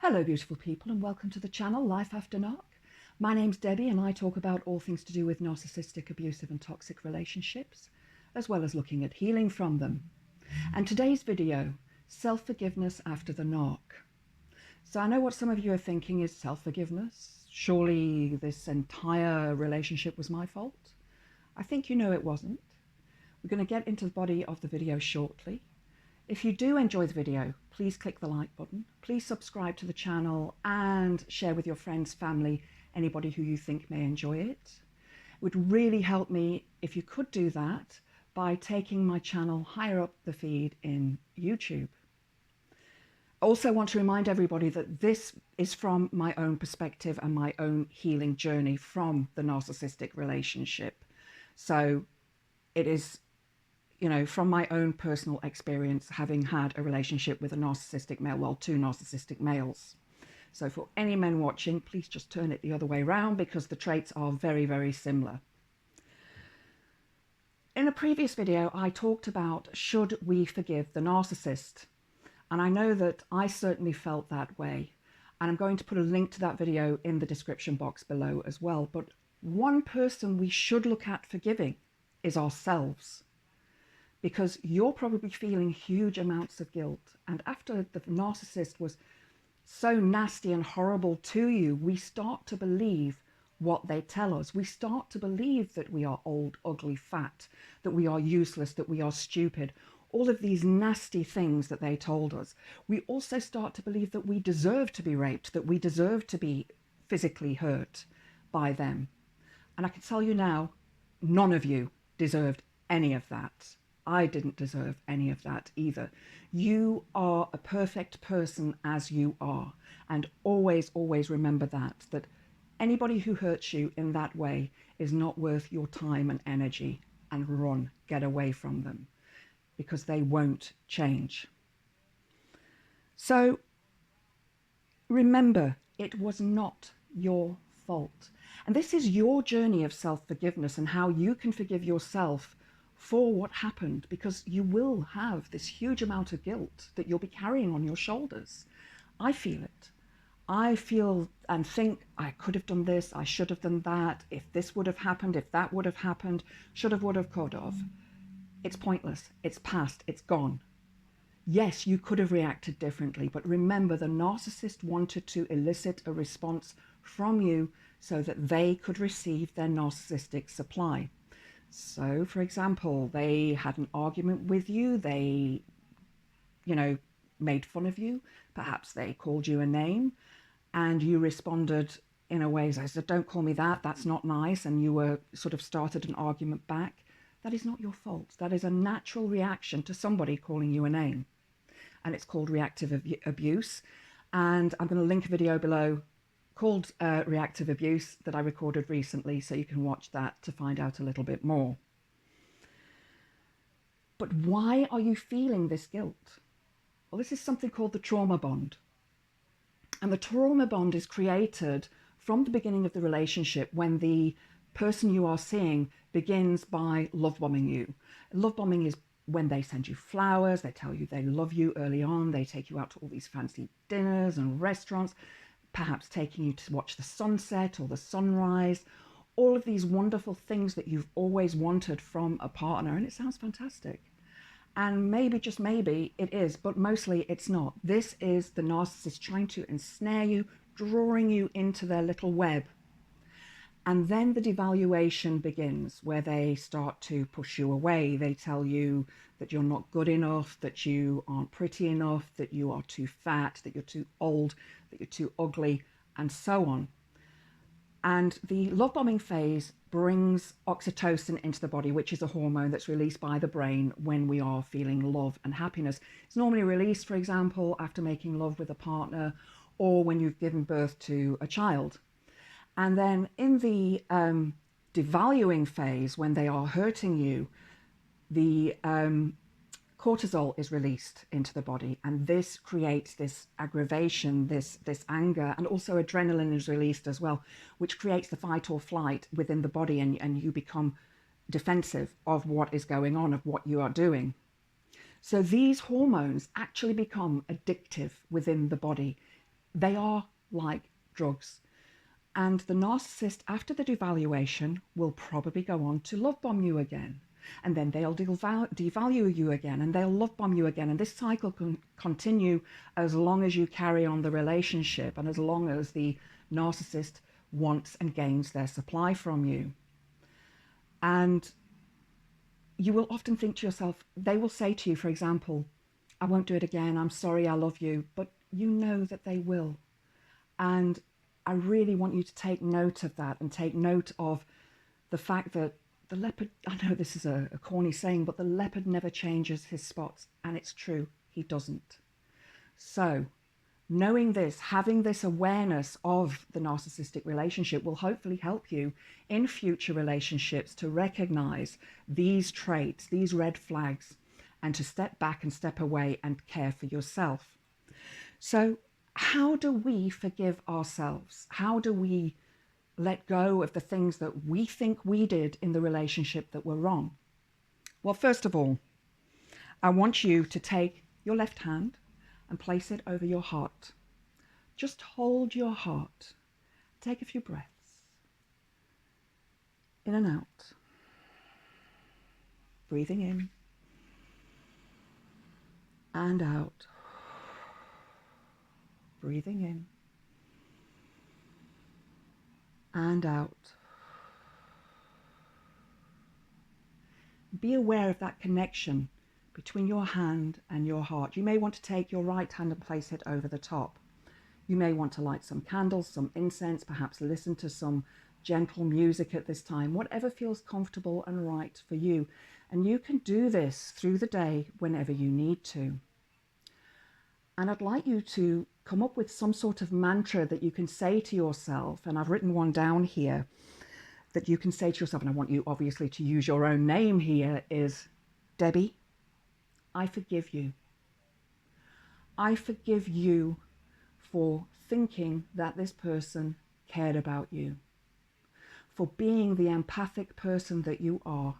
Hello beautiful people and welcome to the channel Life After Narc. My name's Debbie and I talk about all things to do with narcissistic, abusive and toxic relationships, as well as looking at healing from them. And today's video, self-forgiveness after the narc. So I know what some of you are thinking is self-forgiveness. Surely this entire relationship was my fault. I think you know it wasn't. We're going to get into the body of the video shortly. If you do enjoy the video, please click the like button. Please subscribe to the channel and share with your friends, family, anybody who you think may enjoy it. It would really help me if you could do that by taking my channel higher up the feed in YouTube. I also want to remind everybody that this is from my own perspective and my own healing journey from the narcissistic relationship. So it is, from my own personal experience, having had a relationship with a narcissistic male, well, two narcissistic males. So for any men watching, please just turn it the other way around because the traits are very, very similar. In a previous video, I talked about should we forgive the narcissist? And I know that I certainly felt that way. And I'm going to put a link to that video in the description box below as well. But one person we should look at forgiving is ourselves. Because you're probably feeling huge amounts of guilt. And after the narcissist was so nasty and horrible to you, we start to believe what they tell us. We start to believe that we are old, ugly, fat, that we are useless, that we are stupid. All of these nasty things that they told us. We also start to believe that we deserve to be raped, that we deserve to be physically hurt by them. And I can tell you now, none of you deserved any of that. I didn't deserve any of that either. You are a perfect person as you are. And always, always remember that anybody who hurts you in that way is not worth your time and energy, and run, get away from them, because they won't change. So remember, it was not your fault. And this is your journey of self-forgiveness and how you can forgive yourself for what happened, because you will have this huge amount of guilt that you'll be carrying on your shoulders. I feel it. I feel and think I could have done this, I should have done that, if this would have happened, if that would have happened, should have, would have, could have. It's pointless. It's past. It's gone. Yes, you could have reacted differently, but remember, the narcissist wanted to elicit a response from you so that they could receive their narcissistic supply. So, for example, they had an argument with you, they, made fun of you, perhaps they called you a name, and you responded in a way, I said, don't call me that, that's not nice, and you were sort of started an argument back. That is not your fault. That is a natural reaction to somebody calling you a name, and it's called reactive abuse. And I'm going to link a video below called Reactive Abuse that I recorded recently, so you can watch that to find out a little bit more. But why are you feeling this guilt? Well, this is something called the trauma bond. And the trauma bond is created from the beginning of the relationship when the person you are seeing begins by love bombing you. Love bombing is when they send you flowers, they tell you they love you early on, they take you out to all these fancy dinners and restaurants, perhaps taking you to watch the sunset or the sunrise, all of these wonderful things that you've always wanted from a partner, and it sounds fantastic. And maybe, just maybe, it is, but mostly it's not. This is the narcissist trying to ensnare you, drawing you into their little web. And then the devaluation begins, where they start to push you away. They tell you that you're not good enough, that you aren't pretty enough, that you are too fat, that you're too old, that you're too ugly, and so on. And the love bombing phase brings oxytocin into the body, which is a hormone that's released by the brain when we are feeling love and happiness. It's normally released, for example, after making love with a partner or when you've given birth to a child. And then in the devaluing phase, when they are hurting you, the cortisol is released into the body, and this creates this aggravation, this anger, and also adrenaline is released as well, which creates the fight or flight within the body, and you become defensive of what is going on, of what you are doing. So these hormones actually become addictive within the body. They are like drugs. And the narcissist, after the devaluation, will probably go on to love bomb you again. And then they'll devalue you again, and they'll love bomb you again. And this cycle can continue as long as you carry on the relationship and as long as the narcissist wants and gains their supply from you. And you will often think to yourself, they will say to you, for example, I won't do it again, I'm sorry, I love you. But you know that they will. And I really want you to take note of that and take note of the fact that the leopard, I know this is a corny saying, but the leopard never changes his spots. And it's true, he doesn't. So knowing this, having this awareness of the narcissistic relationship will hopefully help you in future relationships to recognize these traits, these red flags, and to step back and step away and care for yourself. So how do we forgive ourselves? How do we let go of the things that we think we did in the relationship that were wrong? Well, first of all, I want you to take your left hand and place it over your heart. Just hold your heart. Take a few breaths. In and out. Breathing in and out. Breathing in and out. Be aware of that connection between your hand and your heart. You may want to take your right hand and place it over the top. You may want to light some candles, some incense, perhaps listen to some gentle music at this time, whatever feels comfortable and right for you. And you can do this through the day whenever you need to. And I'd like you to come up with some sort of mantra that you can say to yourself. And I've written one down here that you can say to yourself, and I want you obviously to use your own name here, is Debbie, I forgive you. I forgive you for thinking that this person cared about you, for being the empathic person that you are,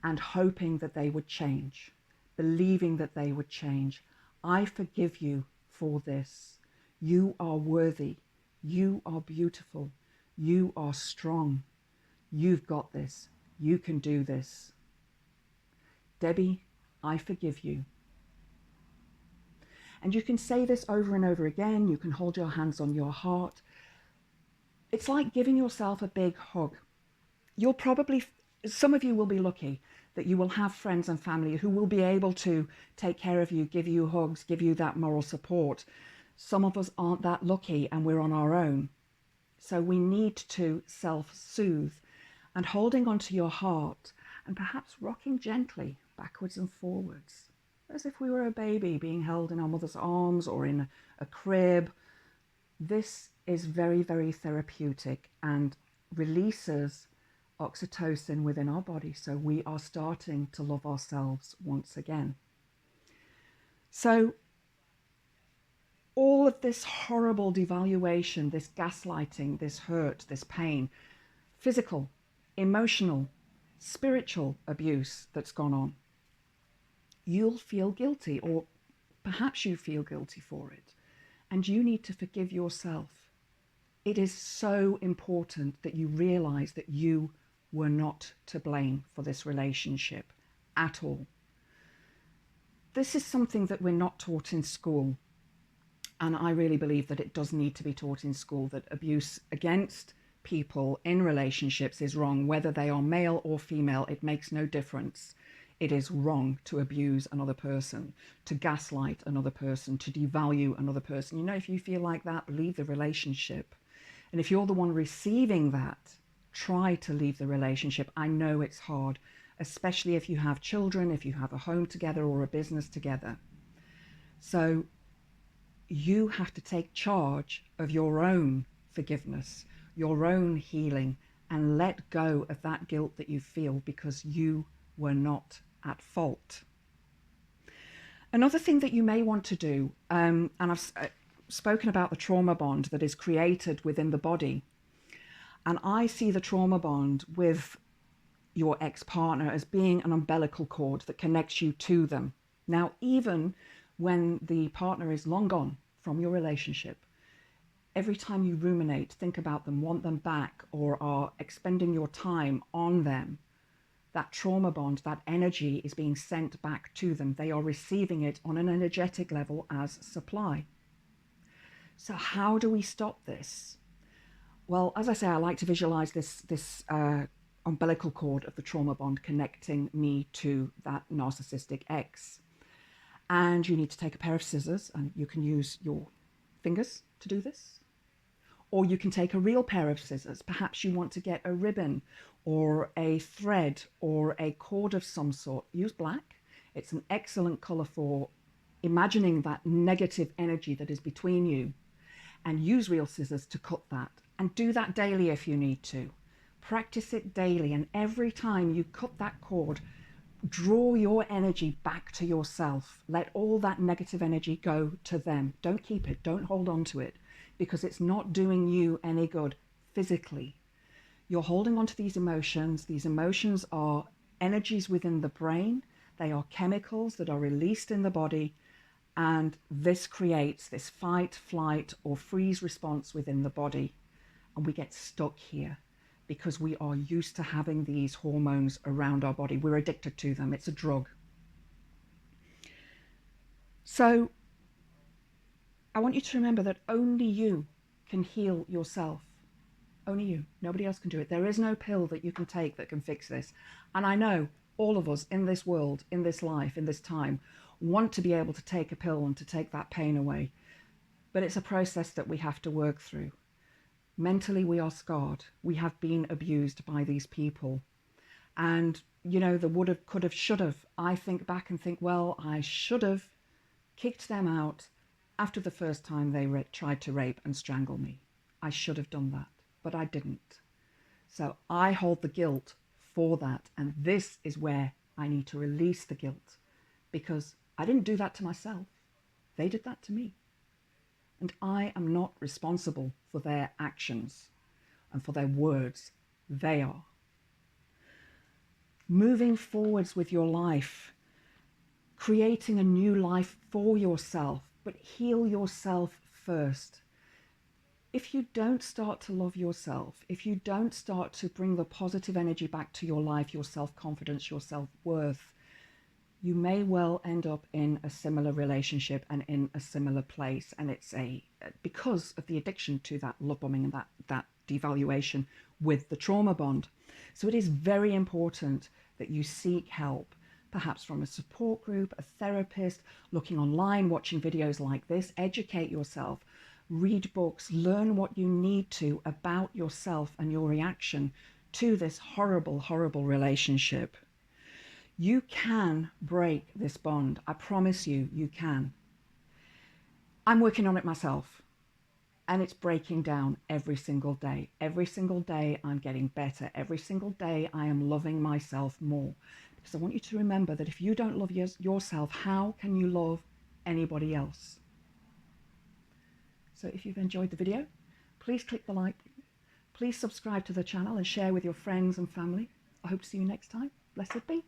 and hoping that they would change, believing that they would change. I forgive you for this. You are worthy. You are beautiful. You are strong. You've got this. You can do this. Debbie, I forgive you. And you can say this over and over again. You can hold your hands on your heart. It's like giving yourself a big hug. You'll probably, some of you will be lucky that you will have friends and family who will be able to take care of you, give you hugs, give you that moral support. Some of us aren't that lucky and we're on our own. So we need to self-soothe, and holding onto your heart and perhaps rocking gently backwards and forwards, as if we were a baby being held in our mother's arms or in a crib. This is very, very therapeutic and releases oxytocin within our body. So we are starting to love ourselves once again. So all of this horrible devaluation, this gaslighting, this hurt, this pain, physical, emotional, spiritual abuse that's gone on, you'll feel guilty, or perhaps you feel guilty for it, and you need to forgive yourself. It is so important that you realize that you were not to blame for this relationship at all. This is something that we're not taught in school, and I really believe that it does need to be taught in school, that abuse against people in relationships is wrong, whether they are male or female. It makes no difference. It is wrong to abuse another person, to gaslight another person, to devalue another person. You know, if you feel like that, leave the relationship. And if you're the one receiving that, try to leave the relationship. I know it's hard, especially if you have children, if you have a home together or a business together. So you have to take charge of your own forgiveness, your own healing, and let go of that guilt that you feel because you were not at fault. Another thing that you may want to do, and I've spoken about the trauma bond that is created within the body, and I see the trauma bond with your ex-partner as being an umbilical cord that connects you to them. Now, even when the partner is long gone, from your relationship, every time you ruminate, think about them, want them back, or are expending your time on them, that trauma bond, that energy is being sent back to them. They are receiving it on an energetic level as supply. So how do we stop this? Well, as I say, I like to visualize this umbilical cord of the trauma bond connecting me to that narcissistic ex. And you need to take a pair of scissors, and you can use your fingers to do this. Or you can take a real pair of scissors. Perhaps you want to get a ribbon or a thread or a cord of some sort. Use black. It's an excellent color for imagining that negative energy that is between you. And use real scissors to cut that. And do that daily if you need to. Practice it daily. And every time you cut that cord, draw your energy back to yourself. Let all that negative energy go to them. Don't keep it. Don't hold on to it, because it's not doing you any good physically. You're holding on to these emotions. These emotions are energies within the brain. They are chemicals that are released in the body. And this creates this fight, flight, or freeze response within the body. And we get stuck here because we are used to having these hormones around our body. We're addicted to them. It's a drug. So I want you to remember that only you can heal yourself. Only you. Nobody else can do it. There is no pill that you can take that can fix this. And I know all of us in this world, in this life, in this time, want to be able to take a pill and to take that pain away. But it's a process that we have to work through. Mentally, we are scarred. We have been abused by these people. And, you know, the would have, could have, should have. I think back and think, well, I should have kicked them out after the first time they tried to rape and strangle me. I should have done that, but I didn't. So I hold the guilt for that. And this is where I need to release the guilt, because I didn't do that to myself. They did that to me. And I am not responsible for their actions and for their words. They are. Moving forwards with your life, creating a new life for yourself, but heal yourself first. If you don't start to love yourself, if you don't start to bring the positive energy back to your life, your self-confidence, your self-worth, you may well end up in a similar relationship and in a similar place. And it's because of the addiction to that love bombing and that devaluation with the trauma bond. So it is very important that you seek help, perhaps from a support group, a therapist, looking online, watching videos like this, educate yourself, read books, learn what you need to about yourself and your reaction to this horrible, horrible relationship. You can break this bond. I promise you, you can. I'm working on it myself, and it's breaking down every single day. Every single day I'm getting better. Every single day I am loving myself more. Because I want you to remember that if you don't love yourself, how can you love anybody else? So if you've enjoyed the video, please click the like button. Please subscribe to the channel and share with your friends and family. I hope to see you next time. Blessed be.